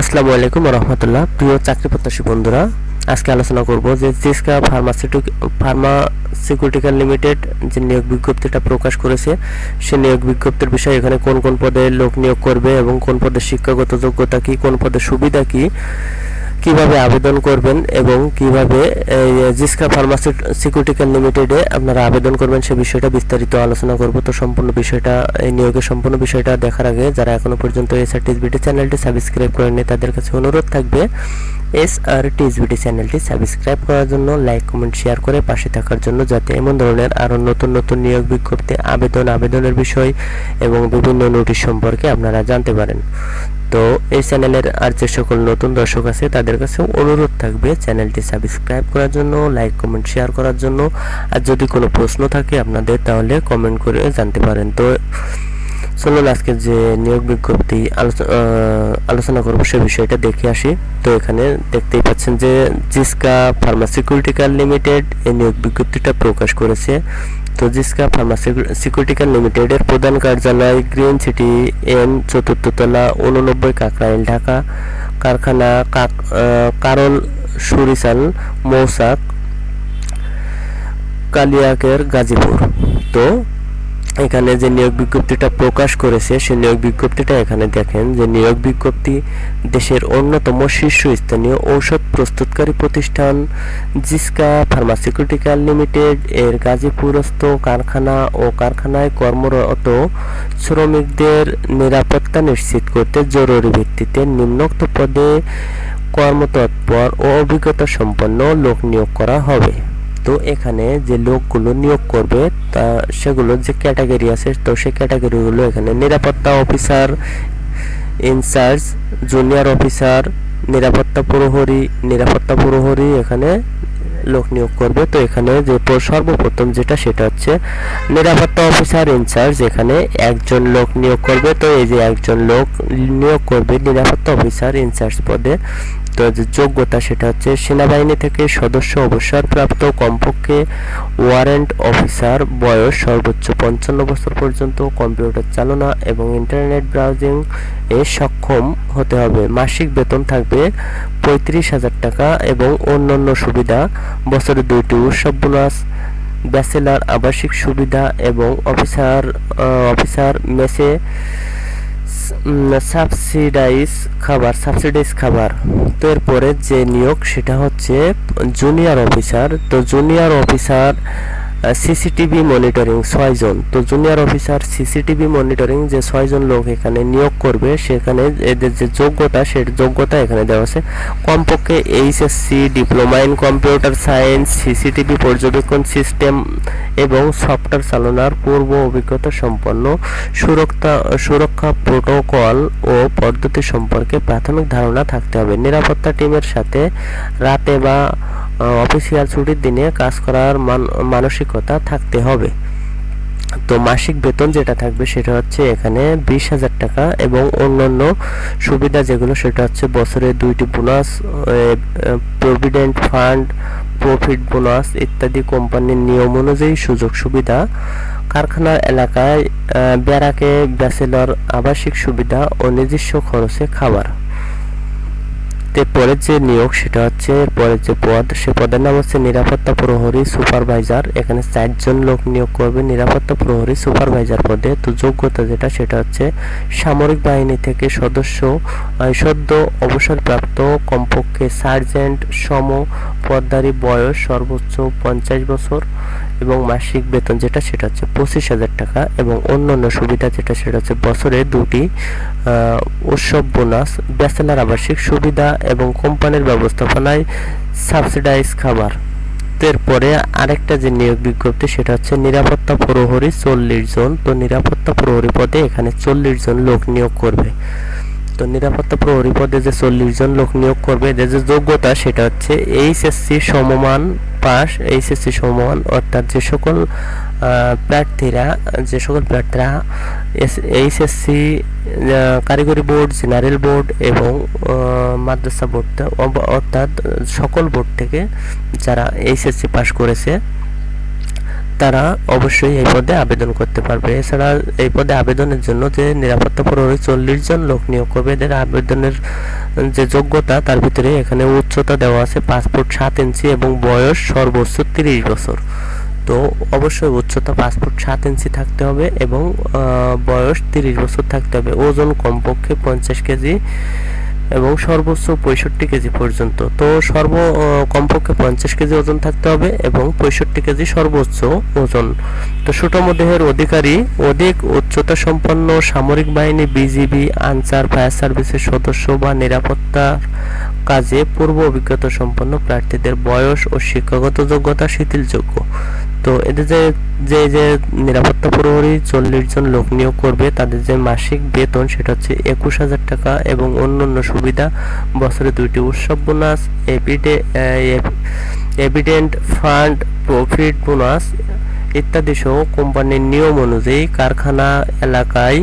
আসসালামু আলাইকুম ওয়া রাহমাতুল্লাহ। প্রিয় চাকরি প্রত্যাশী বন্ধুরা, আজকে আলোচনা করব যে জিসকা ফার্মাসিউটিক্যাল লিমিটেড যে নিয়োগ বিজ্ঞপ্তিটা প্রকাশ করেছে সেই নিয়োগ বিজ্ঞপ্তির বিষয়ে এখানে কোন কোন পদে লোক নিয়োগ করবে এবং কোন পদে শিক্ষাগত যোগ্যতা কি, কোন পদে সুবিধা কি, কিভাবে আবেদন করবেন এবং কিভাবে জিসকা ফার্মাসিউটিক্যাল লিমিটেডে আপনারা আবেদন করবেন সে বিষয়টা বিস্তারিত আলোচনা করব। তো সম্পূর্ণ বিষয়টা, এই নিয়োগের সম্পূর্ণ বিষয়টা দেখার আগে যারা এখনো পর্যন্ত এসআরটিএসবিটি চ্যানেলটি সাবস্ক্রাইব করেননি তাদের কাছে অনুরোধ থাকবে এসআরটিএসবিটি চ্যানেলটি সাবস্ক্রাইব করার জন্য, লাইক কমেন্ট শেয়ার করে পাশে থাকার জন্য, যাতে এমন ধরনের আরও নতুন নতুন নিয়োগ বিজ্ঞপ্তি, আবেদনের বিষয় এবং বিভিন্ন নোটিশ সম্পর্কে আপনারা জানতে পারেন। তো এই চ্যানেলের আর যে সকল নতুন দর্শক আছে তাদের কাছে অনুরোধ থাকবে চ্যানেলটি সাবস্ক্রাইব করার জন্য, লাইক কমেন্ট শেয়ার করার জন্য। আর যদি কোনো প্রশ্ন থাকে আপনাদের তাহলে কমেন্ট করে জানতে পারেন। তো চলুন আজকে যে নিয়োগ বিজ্ঞপ্তি আলোচনা করব সে বিষয়টা দেখে আসি। তো এখানে দেখতেই পাচ্ছেন যে জিসকা ফার্মাসিউটিক্যাল লিমিটেড এই নিয়োগ বিজ্ঞপ্তিটা প্রকাশ করেছে। তো জিসকা ফার্মাসিউটিক্যাল লিমিটেডের প্রধান কার্যালয় গ্রিন সিটি এন ৪র্থ তলা 89 কাকরাইল, ঢাকা। কারখানা কারল সুরিসাল মৌসাক, কালিয়াকের, গাজীপুর। তো এখানে যে নিয়োগ বিজ্ঞপ্তিটা প্রকাশ করেছে সেই নিয়োগ বিজ্ঞপ্তিটা এখানে দেখেন যে নিয়োগ বিজ্ঞপ্তি দেশের অন্যতম শীর্ষস্থানীয় ঔষধ প্রস্তুতকারী প্রতিষ্ঠান জিসকা ফার্মাসিউটিক্যাল লিমিটেড এর গাজীপুরস্থ কারখানা ও কারখানায় কর্মরত শ্রমিকদের নিরাপত্তা নিশ্চিত করতে জরুরি ভিত্তিতে নিম্নোক্ত পদে কর্মতৎপর ও অভিজ্ঞতা সম্পন্ন লোক নিয়োগ করা হবে। তো এখানে যে লোকগুলো নিয়োগ করবে তা সেগুলো যে ক্যাটাগরি আছে, তো সেই ক্যাটাগরিগুলো এখানে নিরাপত্তা অফিসার ইনচার্জ, জুনিয়র অফিসার, নিরাপত্তা প্রহরী এখানে লোক নিয়োগ করবে। তো এখানে যে সর্বপ্রথম যেটা সেটা হচ্ছে নিরাপত্তা অফিসার ইনচার্জ, এখানে একজন লোক নিয়োগ করবে। তো এই যে একজন লোক নিয়োগ করবে নিরাপত্তা অফিসার ইনচার্জ পদে। তো যে যোগ্যতা সেটা হচ্ছে সেনাবাহিনী থেকে সদস্য অবসরপ্রাপ্ত, কমপক্ষে ওয়ারেন্ট অফিসার, বয়স সর্বোচ্চ 55 বছর পর্যন্ত, কম্পিউটার চালনা এবং ইন্টারনেট ব্রাউজিং এ সক্ষম হতে হবে। মাসিক বেতন থাকবে 35,000 টাকা এবং অন্যান্য সুবিধা বছরে 2টি উৎসব বোনাস, ব্যাচেলর আবাসিক সুবিধা এবং অফিসার মেসে সাবসিডাইজ খাবার। তো এরপরে যে নিয়োগ সেটা হচ্ছে জুনিয়র অফিসার। তো জুনিয়র অফিসার সিসিটিভি মনিটরিং 6 জন। তো জুনিয়র অফিসার সিসিটিভি মনিটরিং যে 6 জন লোক এখানে নিয়োগ করবে, সেখানে এদের যে যোগ্যতা সেই যোগ্যতা এখানে দেওয়া আছে। কমপক্ষে HSC, diploma in computer science, CCTV পর্যবেক্ষণ সিস্টেম এবং সফটওয়্যার চালনার পূর্ব অভিজ্ঞতা সম্পন্ন, সুরক্ষা প্রোটোকল ও পদ্ধতি সম্পর্কে প্রাথমিক ধারণা থাকতে হবে। নিরাপত্তা টিমের সাথে রাতে বা অফিসিয়াল ছুটির দিনে কাজ করার মানসিকতা থাকতে হবে। তো মাসিক বেতন যেটা থাকবে সেটা হচ্ছে এখানে 20,000 টাকা এবং অন্যান্য সুবিধা যেগুলো সেটা হচ্ছে বছরে 2টি bonus, provident fund, profit bonus ইত্যাদি কোম্পানির নিয়ম অনুযায়ী সুযোগ সুবিধা। কারখানার এলাকায় ব্যারাকে ব্যাচেলর আবাসিক সুবিধা ও নিজস্ব খরচে খাবার। পরের যে নিয়োগ সেটা হচ্ছে পরের যে পদ, সে পদের নাম হচ্ছে নিরাপত্তা প্রহরী সুপারভাইজার। এখানে 4 জন লোক নিয়োগ করবে নিরাপত্তা প্রহরী সুপারভাইজার পদে। তো যোগ্যতা যেটা সেটা হচ্ছে সামরিক বাহিনী থেকে সদ্য অবসরপ্রাপ্ত, কমপক্ষে সার্জেন্ট সম পদধারী, বয়স সর্বোচ্চ 50 বছর এবং মাসিক বেতন যেটা সেটা হচ্ছে 25,000 টাকা এবং অন্যান্য সুবিধা যেটা সেটা হচ্ছে বছরে 2টি উৎসব বোনাস, ব্যাচেলর আবাসিক সুবিধা এবং কোম্পানির ব্যবস্থাপনায় সাবসিডাইজ খাবার। এরপরে আরেকটা যে নিয়োগ বিজ্ঞপ্তি সেটা হচ্ছে নিরাপত্তা প্রহরী 40 জন। তো নিরাপত্তা প্রহরী পদে এখানে 40 জন লোক নিয়োগ করবে। তো নিরাপত্তা প্রহরী পদে যে 40 জন লোক নিয়োগ করবে, এদের যে যোগ্যতা সেটা হচ্ছে এইচএসসি সমমান পাস, অর্থাৎ যে সকল প্রার্থীরা এইচএসসি, কারিগরি বোর্ড, জেনারেল বোর্ড এবং মাদ্রাসা বোর্ড, অর্থাৎ সকল বোর্ড থেকে যারা এইচএসসি পাস করেছে তারা অবশ্যই এই পদে আবেদন করতে পারবে। এছাড়া এই পদে আবেদনের জন্য যে নিরাপত্তা প্রহরী 40 জন লোক নিয়োগ করবে, এদের আবেদনের যে যোগ্যতা তার ভিতরে এখানে উচ্চতা দেওয়া আছে 5 ফুট 7 ইঞ্চি এবং বয়স সর্বোচ্চ 30 বছর। তো অবশ্যই উচ্চতা 5 ফুট 7 ইঞ্চি থাকতে হবে এবং বয়স 30 বছর থাকতে হবে। ওজন কমপক্ষে 50 কেজি এবং সর্বোচ্চ 65 কেজি পর্যন্ত। তো কমপক্ষে 50 কেজি ওজন থাকতে হবে এবং 65 কেজি সর্বোচ্চ ওজন। তো সুষম দেহের অধিকারী, অধিক উচ্চতা সম্পন্ন সামরিক বাহিনী, বিজিবি, আনসার, ফায়ার সার্ভিসের সদস্য বা নিরাপত্তার কাজে পূর্ব অভিজ্ঞতা সম্পন্ন প্রার্থীদের বয়স ও শিক্ষাগত যোগ্যতা শিথিলযোগ্য। তো এদের যে নিরাপত্তা প্রহরী 40 জন লোক নিয়োগ করবে, তাদের যে মাসিক বেতন সেটা হচ্ছে 21,000 টাকা এবং অন্যান্য সুবিধা বছরে 2টি উৎসব bonus, evident fund, profit bonus ইত্যাদি সহ কোম্পানির নিয়ম অনুযায়ী কারখানা এলাকায়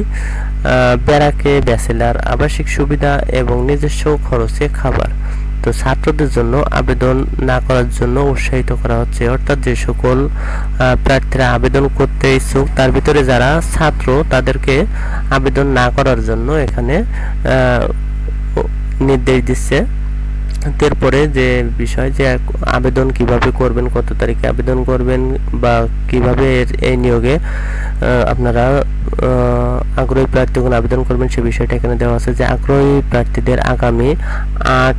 ব্যারাকে ব্যাচেলার আবাসিক সুবিধা এবং নিজস্ব খরচে খাবার। তো ছাত্রদের জন্য আবেদন না করার জন্য উৎসাহিত করা হচ্ছে, অর্থাৎ যে সকল প্রার্থীরা আবেদন করতে ইচ্ছুক তার ভিতরে যারা ছাত্র তাদেরকে আবেদন না করার জন্য এখানে নির্দেশ দিচ্ছে। এরপরে যে বিষয় যে আবেদন কিভাবে করবেন, কত তারিখে আবেদন করবেন বা কিভাবে এই নিয়োগে আপনারা আগ্রহী প্রার্থীগণ আবেদন করবেন সে বিষয়টা এখানে দেওয়া আছে। যে আগ্রহী প্রার্থীদের আগামী 8,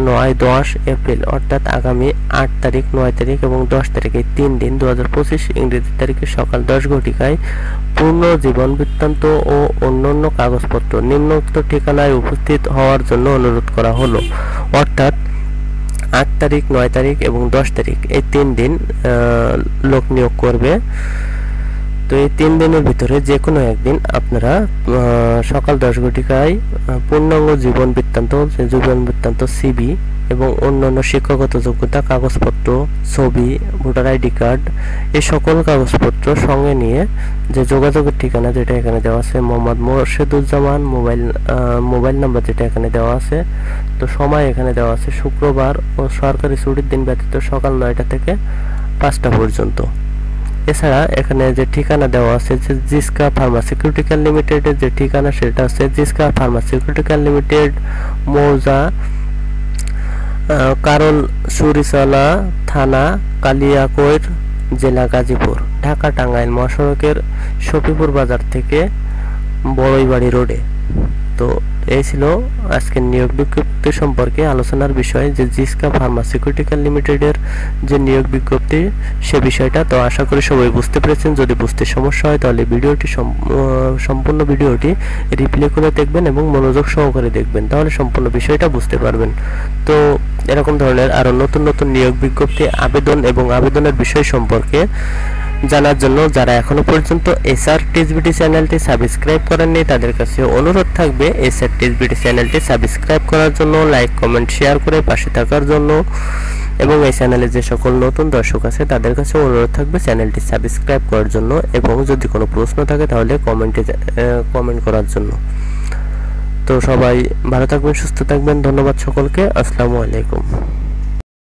9, 10 এপ্রিল অর্থাৎ আগামী 8 তারিখ, 9 তারিখ এবং 10 তারিখে 3 দিন 2025 ইংরেজি তারিখে সকাল 10 ঘটিকায় পূর্ণ জীবন বৃত্তান্ত ও অন্যান্য কাগজপত্র নিম্নোক্ত ঠিকানায় উপস্থিত হওয়ার জন্য অনুরোধ করা হলো। অর্থাৎ 8 তারিখ, 9 তারিখ এবং 10 তারিখ এই 3 দিন লোক নিয়োগ করবে। তো এই 3 দিনের ভিতরে যে কোনো একদিন আপনারা সকাল 10 ঘটিকায় পূর্ণাঙ্গ জীবন বৃত্তান্ত সিবি এবং অন্যান্য শিক্ষাগত যোগ্যতা কাগজপত্র, ছবি, ভোটার আইডি কার্ড এই সকল কাগজপত্র সঙ্গে নিয়ে যে যোগাযোগের ঠিকানা যেটা এখানে দেওয়া আছে মোহাম্মদ মোর্শেদুজ্জামান, মোবাইল নাম্বার যেটা এখানে দেওয়া আছে। তো সময় এখানে দেওয়া আছে শুক্রবার ও সরকারি ছুটির দিন ব্যতীত সকাল 9টা থেকে 5টা পর্যন্ত। এছাড়া এখানে যে ঠিকানা দেওয়া আছে যে জিসকা ফার্মাসিউটিক্যাল লিমিটেডের যে ঠিকানা সেটা আছে জিসকা ফার্মাসিউটিক্যাল লিমিটেড, মৌজা কারল সুরিচালা, থানা কালিয়াকৈর, জেলা গাজীপুর, ঢাকা টাঙ্গাইল মহাসড়কের শফিপুর বাজার থেকে বড়ইবাড়ি রোডে। তো এই ছিল আজকের নিয়োগ বিজ্ঞপ্তি সম্পর্কে আলোচনার বিষয় যে জিসকা ফার্মাসিউটিক্যাল লিমিটেডের যে নিয়োগ বিজ্ঞপ্তি সে বিষয়টা। তো আশা করি সবাই বুঝতে পেরেছেন। যদি বুঝতে সমস্যা হয় তাহলে সম্পূর্ণ ভিডিওটি রিপ্লে করে দেখবেন এবং মনোযোগ সহকারে দেখবেন, তাহলে সম্পূর্ণ বিষয়টা বুঝতে পারবেন। তো এরকম ধরনের আরো নতুন নতুন নিয়োগ বিজ্ঞপ্তি, আবেদন এবং আবেদনের বিষয় সম্পর্কে জানার জন্য যারা এখনো পর্যন্ত এসআর টিএসবিটি চ্যানেলটি সাবস্ক্রাইব করেননি তাদের কাছে অনুরোধ থাকবে এসআর টিএসবিটি চ্যানেলটি সাবস্ক্রাইব করার জন্য, লাইক, কমেন্ট, শেয়ার করে পাশে থাকার জন্য এবং এই চ্যানেলে যে সকল নতুন দর্শক আছে তাদের কাছে অনুরোধ থাকবে চ্যানেলটি সাবস্ক্রাইব করার জন্য এবং যদি কোনো প্রশ্ন থাকে তাহলে কমেন্ট করার জন্য। তো সবাই ভালো থাকবেন, সুস্থ থাকবেন। ধন্যবাদ সকলকে। আসসালামু আলাইকুম।